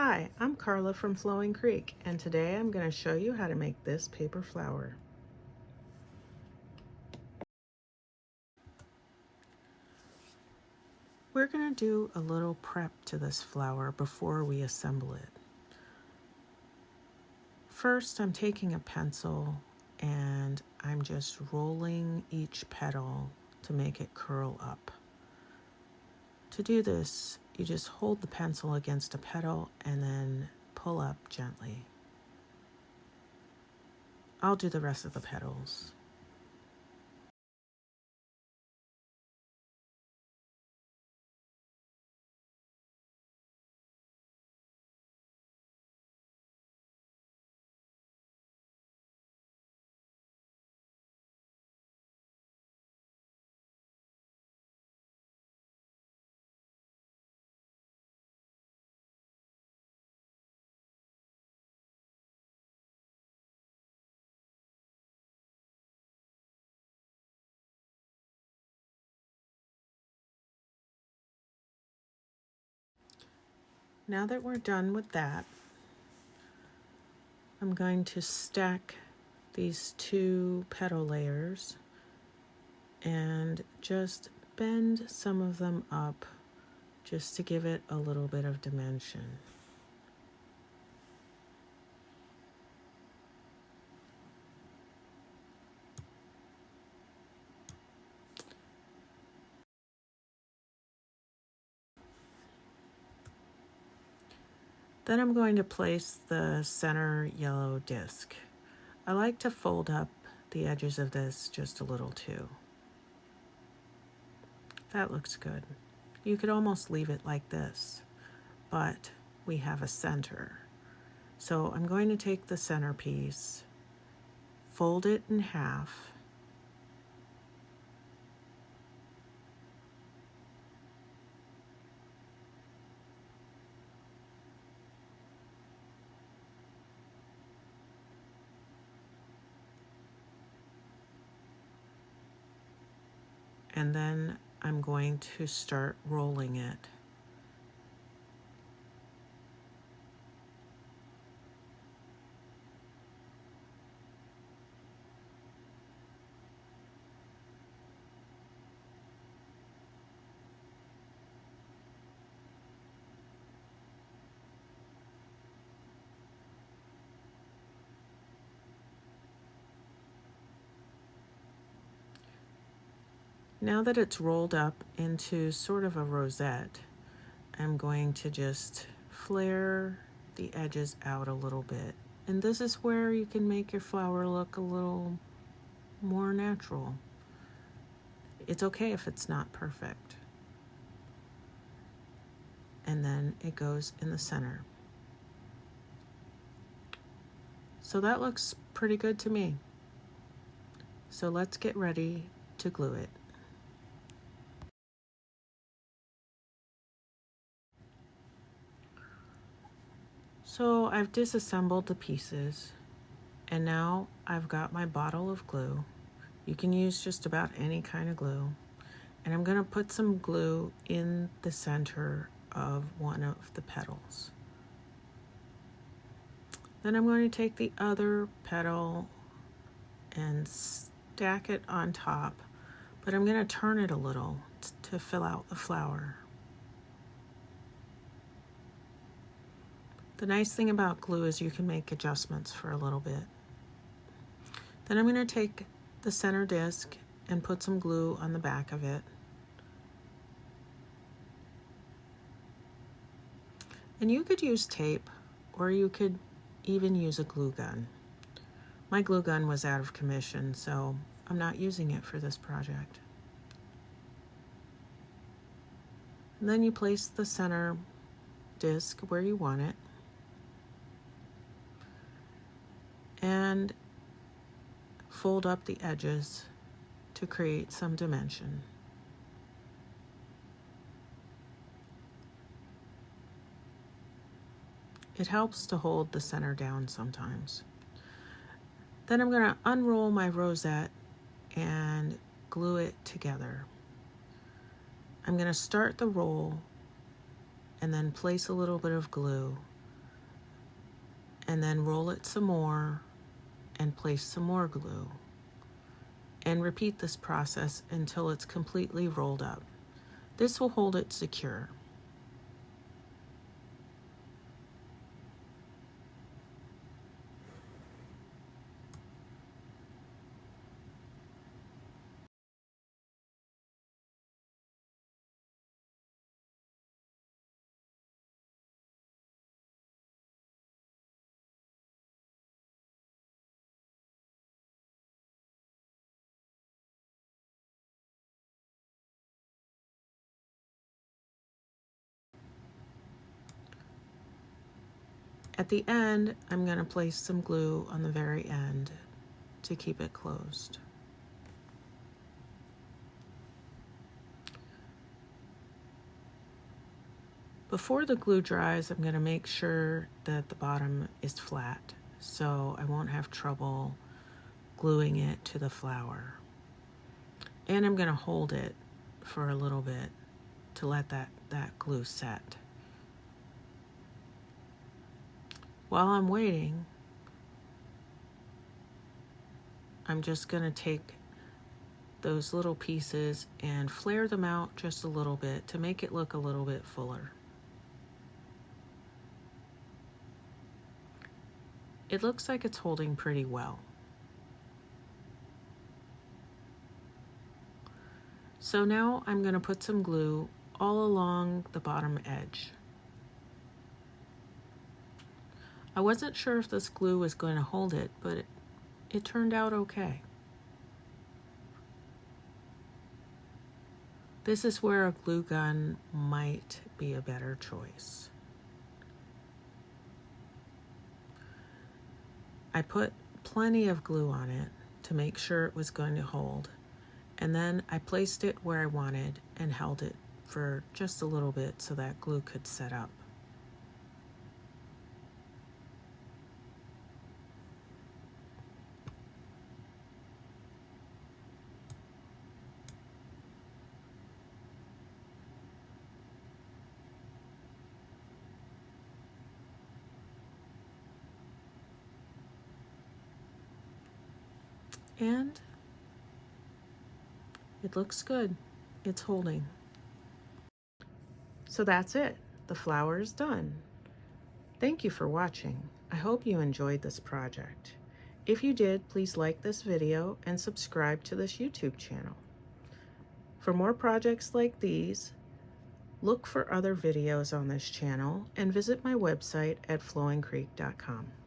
Hi, I'm Carla from Flowingcreek, and today I'm going to show you how to make this paper flower. We're going to do a little prep to this flower before we assemble it. First, I'm taking a pencil and I'm just rolling each petal to make it curl up. To do this, you just hold the pencil against a petal and then pull up gently. I'll do the rest of the petals. Now that we're done with that, I'm going to stack these two petal layers and just bend some of them up just to give it a little bit of dimension. Then I'm going to place the center yellow disc. I like to fold up the edges of this just a little too. That looks good. You could almost leave it like this, but we have a center. So I'm going to take the centerpiece, fold it in half, and then I'm going to start rolling it. Now that it's rolled up into sort of a rosette, I'm going to just flare the edges out a little bit. And this is where you can make your flower look a little more natural. It's okay if it's not perfect. And then it goes in the center. So that looks pretty good to me. So let's get ready to glue it. So I've disassembled the pieces, and now I've got my bottle of glue. You can use just about any kind of glue. And I'm going to put some glue in the center of one of the petals. Then I'm going to take the other petal and stack it on top, but I'm going to turn it a little to fill out the flower. The nice thing about glue is you can make adjustments for a little bit. Then I'm going to take the center disc and put some glue on the back of it. And you could use tape, or you could even use a glue gun. My glue gun was out of commission, so I'm not using it for this project. And then you place the center disc where you want it. And fold up the edges to create some dimension. It helps to hold the center down sometimes. Then I'm going to unroll my rosette and glue it together. I'm going to start the roll and then place a little bit of glue and then roll it some more and place some more glue. And repeat this process until it's completely rolled up. This will hold it secure. At the end, I'm going to place some glue on the very end to keep it closed. Before the glue dries, I'm going to make sure that the bottom is flat so I won't have trouble gluing it to the flower. And I'm going to hold it for a little bit to let that glue set. While I'm waiting, I'm just going to take those little pieces and flare them out just a little bit to make it look a little bit fuller. It looks like it's holding pretty well. So now I'm going to put some glue all along the bottom edge. I wasn't sure if this glue was going to hold it, but it turned out okay. This is where a glue gun might be a better choice. I put plenty of glue on it to make sure it was going to hold, and then I placed it where I wanted and held it for just a little bit so that glue could set up. And it looks good. It's holding. So that's it. The flower is done. Thank you for watching. I hope you enjoyed this project. If you did, please like this video and subscribe to this YouTube channel. For more projects like these, look for other videos on this channel and visit my website at flowingcreek.com.